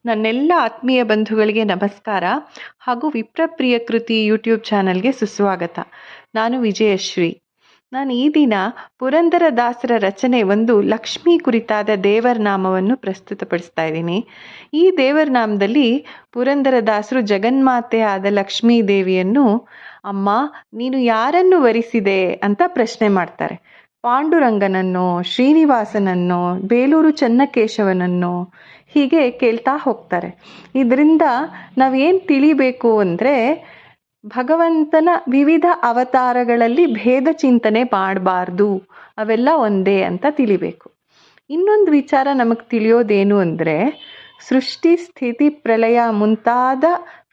ನನ್ನೆಲ್ಲ ಆತ್ಮೀಯ ಬಂಧುಗಳಿಗೆ ನಮಸ್ಕಾರ ಹಾಗೂ ವಿಪ್ರಪ್ರಿಯ ಕೃತಿ ಯೂಟ್ಯೂಬ್ ಚಾನಲ್ಗೆ ಸುಸ್ವಾಗತ. ನಾನು ವಿಜಯಶ್ರೀ. ನಾನು ಈ ದಿನ ಪುರಂದರದಾಸರ ರಚನೆ ಒಂದು ಲಕ್ಷ್ಮೀ ಕುರಿತಾದ ದೇವರ ನಾಮವನ್ನು ಪ್ರಸ್ತುತಪಡಿಸ್ತಾ ಇದ್ದೀನಿ. ಈ ದೇವರ ನಾಮದಲ್ಲಿ ಪುರಂದರದಾಸರು ಜಗನ್ಮಾತೆ ಆದ ಲಕ್ಷ್ಮೀ ದೇವಿಯನ್ನು ಅಮ್ಮ ನೀನು ಯಾರನ್ನು ವರಿಸಿದೆ ಅಂತ ಪ್ರಶ್ನೆ ಮಾಡ್ತಾರೆ. ಪಾಂಡುರಂಗನನ್ನು, ಶ್ರೀನಿವಾಸನನ್ನು, ಬೇಲೂರು ಚನ್ನಕೇಶವನನ್ನು ಹೀಗೆ ಕೇಳ್ತಾ ಹೋಗ್ತಾರೆ. ಇದರಿಂದ ನಾವೇನು ತಿಳಿಬೇಕು ಅಂದರೆ ಭಗವಂತನ ವಿವಿಧ ಅವತಾರಗಳಲ್ಲಿ ಭೇದ ಚಿಂತನೆ ಮಾಡಬಾರ್ದು, ಅವೆಲ್ಲ ಒಂದೇ ಅಂತ ತಿಳಿಬೇಕು. ಇನ್ನೊಂದು ವಿಚಾರ ನಮಗೆ ತಿಳಿಯೋದೇನು ಅಂದರೆ ಸೃಷ್ಟಿ ಸ್ಥಿತಿ ಪ್ರಳಯ ಮುಂತಾದ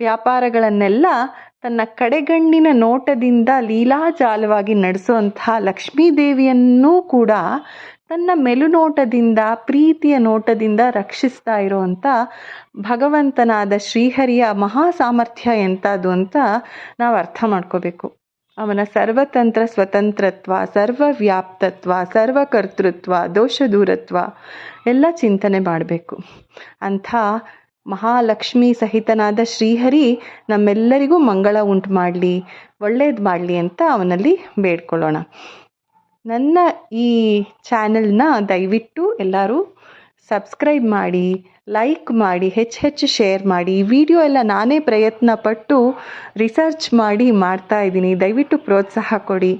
ವ್ಯಾಪಾರಗಳನ್ನೆಲ್ಲ ತನ್ನ ಕಡೆಗಣ್ಣಿನ ನೋಟದಿಂದ ಲೀಲಾಜಾಲವಾಗಿ ನಡೆಸುವಂತಹ ಲಕ್ಷ್ಮೀದೇವಿಯನ್ನೂ ಕೂಡ ತನ್ನ ಮೆಲುನೋಟದಿಂದ ಪ್ರೀತಿಯ ನೋಟದಿಂದ ರಕ್ಷಿಸ್ತಾ ಇರೋವಂಥ ಭಗವಂತನಾದ ಶ್ರೀಹರಿಯ ಮಹಾ ಸಾಮರ್ಥ್ಯ ಎಂಥದ್ದು ಅಂತ ನಾವು ಅರ್ಥ ಮಾಡ್ಕೋಬೇಕು. ಅವನ ಸರ್ವತಂತ್ರ ಸ್ವತಂತ್ರತ್ವ, ಸರ್ವವ್ಯಾಪ್ತತ್ವ, ಸರ್ವಕರ್ತೃತ್ವ, ದೋಷದೂರತ್ವ ಎಲ್ಲ ಚಿಂತನೆ ಮಾಡಬೇಕು. ಅಂಥ ಮಹಾಲಕ್ಷ್ಮಿ ಸಹಿತನಾದ ಶ್ರೀಹರಿ ನಮ್ಮೆಲ್ಲರಿಗೂ ಮಂಗಳ ಉಂಟು ಮಾಡಲಿ, ಒಳ್ಳೇದು ಮಾಡಲಿ ಅಂತ ಅವನಲ್ಲಿ ಬೇಡ್ಕೊಳ್ಳೋಣ. ನನ್ನ ಈ ಚಾನೆಲ್ನ ದಯವಿಟ್ಟು ಎಲ್ಲರೂ ಸಬ್ಸ್ಕ್ರೈಬ್ ಮಾಡಿ, ಲೈಕ್ ಮಾಡಿ, ಹೆಚ್ಚು ಶೇರ್ ಮಾಡಿ. ಈ ವಿಡಿಯೋ ಎಲ್ಲ ನಾನೇ ಪ್ರಯತ್ನ ಪಟ್ಟು ರಿಸರ್ಚ್ ಮಾಡಿ ಮಾಡ್ತಾ ಇದ್ದೀನಿ. ದಯವಿಟ್ಟು ಪ್ರೋತ್ಸಾಹ ಕೊಡಿ,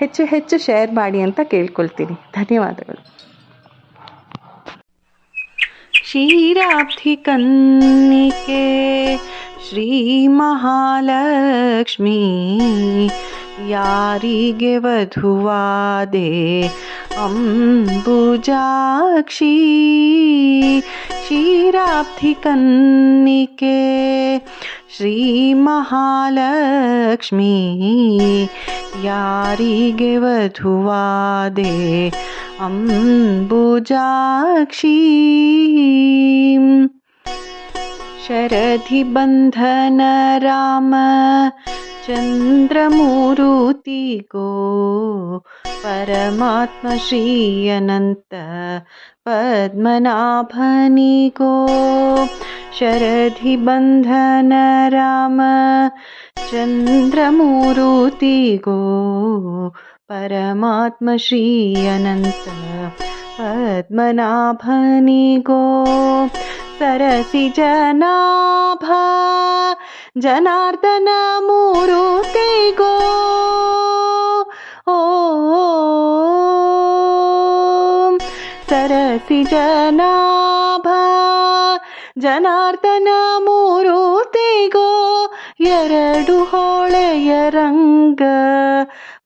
ಹೆಚ್ಚು ಶೇರ್ ಮಾಡಿ ಅಂತ ಕೇಳ್ಕೊಳ್ತೀನಿ. ಧನ್ಯವಾದಗಳು. ಕ್ಷೀರಾಬ್ಧಿ ಕನ್ನಿಕೆ ಶ್ರೀ ಮಹಾಲಕ್ಷ್ಮೀ ಯಾರಿಗೆ ವಧುವಾದೆ ಅಂಬುಜಾಕ್ಷಿ. ಕ್ಷೀರಾಬ್ಧಿ ಕನ್ನಿಕೆ ಶ್ರೀ ಮಹಾಲಕ್ಷ್ಮೀ ಯಾರಿಗೆ ವಧುವಾದೆ ಅಂಬುಜಾಕ್ಷಿ. ಶರಧಿ ಬಂಧನ ರಾಮ ಚಂದ್ರಮೂರುತಿ ಗೋ ಪರಮಾತ್ಮ ಶ್ರೀ ಅನಂತ ಪದ್ಮನಾಭನಿ ಗೋ. ಶರಧಿ ಬಂಧನ ರಾಮ ಚಂದ್ರಮೂರುತಿ ಗೋ ಪರಮಾತ್ಮ ಶ್ರೀ ಅನಂತ ಪದ್ಮನಾಭನಿ ಗೋ. ಸರಸಿ ಜನಾಭ ಜನಾರ್ದನ ಮೂರುತಿ ಗೋ. ಓ ಸರಸಿ ಜನಾಭ ಜನಾರ್ದನ ಮೂರುತಿ ಗೋ. ಎರಡು ಹೊಳೆಯ ರಂಗ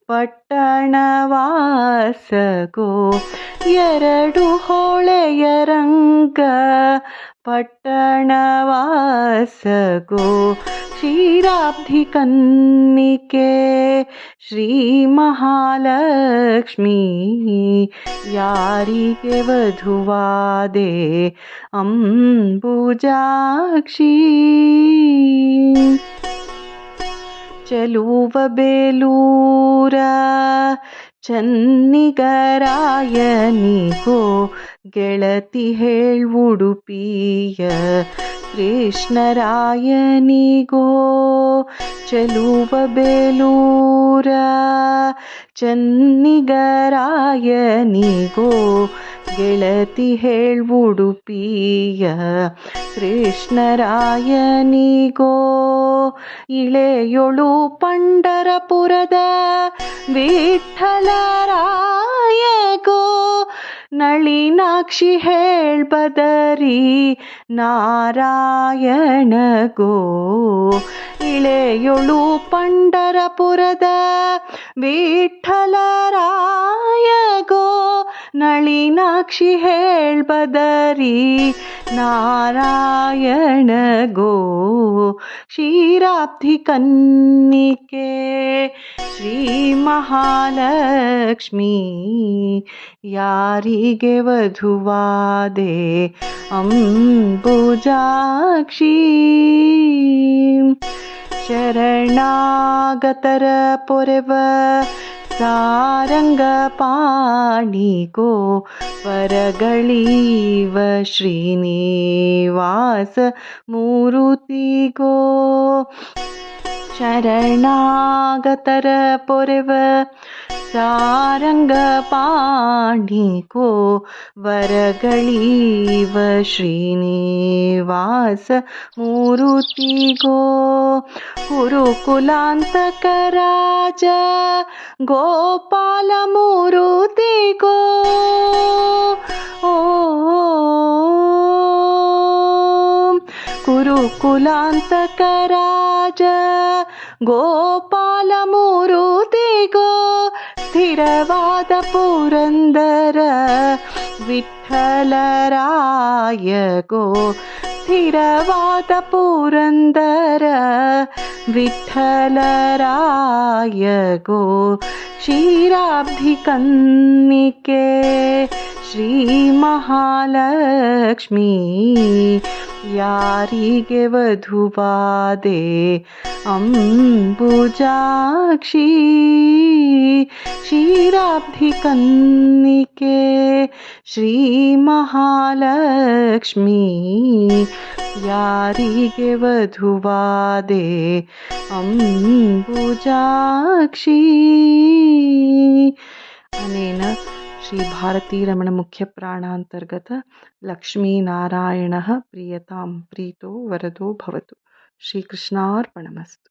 ಪಟ್ಟಣವಾಸ ಗೋ. ಎರಡು ಹೊಳೆಯ ರಂಗ ಪಟ್ಟಣವಾಸ ಗೋ. ಕ್ಷೀರಾಬ್ಧಿ ಕನ್ನಿಕೆ ಶ್ರೀ ಮಹಾಲಕ್ಷ್ಮೀ ಯಾರಿಗೆ ವಧುವಾದೆ ಅಂಬುಜಾಕ್ಷಿ. ಚಲುವ ಬೇಲೂರ ಚನ್ನಿಗರಾಯನಿಗೋ ಗೆಳತಿ ಉಡುಪಿಯ ಕೃಷ್ಣರಾಯನಿಗೋ. ಚಲುವ ಬೇಲೂರ ಚನ್ನಿಗರಾಯನಿಗೋ ಗೆಳತಿ ಉಡುಪಿಯ ಕೃಷ್ಣರಾಯನಿಗೋ. ಇಳೆಯೊಳು ಪಂಡರಪುರದ ವಿಠ್ಠಲರಾಯಗೋ. ನಳಿನಾಕ್ಷಿ ಹೇಳ್ಬದರಿ ನಾರಾಯಣಗೋ. ಇಳೆಯೊಳು ಪಂಡರಪುರದ ವಿಠ್ಠಲರಾಯಗೋ. ನಳಿನಾಕ್ಷಿ ಹೇಳ್ಬದರಿ ನಾರಾಯಣಗೋ. ಕ್ಷೀರಾಬ್ಧಿ ಕನ್ನಿಕೆ ಶ್ರೀ ಮಹಾಲಕ್ಷ್ಮೀ ಯಾರಿಗೆ ವಧುವಾದೆ ಅಂಬುಜಾಕ್ಷಿ. ಶರಣಾಗತರ ಪೊರೆವ ಸಾರಂಗ ಪಾಣಿಗೋ ವರಗಳೀವ ಶ್ರೀನಿವಾಸ श्रीनिवास मूरुतिगो शरणागतर पोरेव सारंग पाणिको वरगळीव श्रीनिवास मूरुतिगो कुरुकुलांतक राज गोपाल मूरुतिगो कुरुकुलांतक राज गोपाल मूरुतिगो स्थिरवाद पुरंदर विठ्ठलराय गो स्थिरवाद पुरंदर विठ्ठलराय गो क्षीराब्धि कन्निके श्री महालक्ष्मी ಯಾರಿಗೆ ವಧುವಾದೆ ಅಂಬುಜಾಕ್ಷಿ ಕ್ಷೀರಾಬ್ಧಿ ಕನ್ನಿಕೆ ಶ್ರೀ ಮಹಾಲಕ್ಷ್ಮಿ ಯಾರಿಗೆ ವಧುವಾದೆ ಅಂಬುಜಾಕ್ಷಿ ಅನೇನ ಶ್ರೀ ಭಾರತೀ ರಮಣ ಮುಖ್ಯ ಪ್ರಾಣಾಂತರ್ಗತ ಲಕ್ಷ್ಮೀನಾರಾಯಣ ಪ್ರಿಯತಾಂ ಪ್ರೀತೋ ವರದೋ ಭವತು. ಶ್ರೀಕೃಷ್ಣಾರ್ಪಣಮಸ್ತು.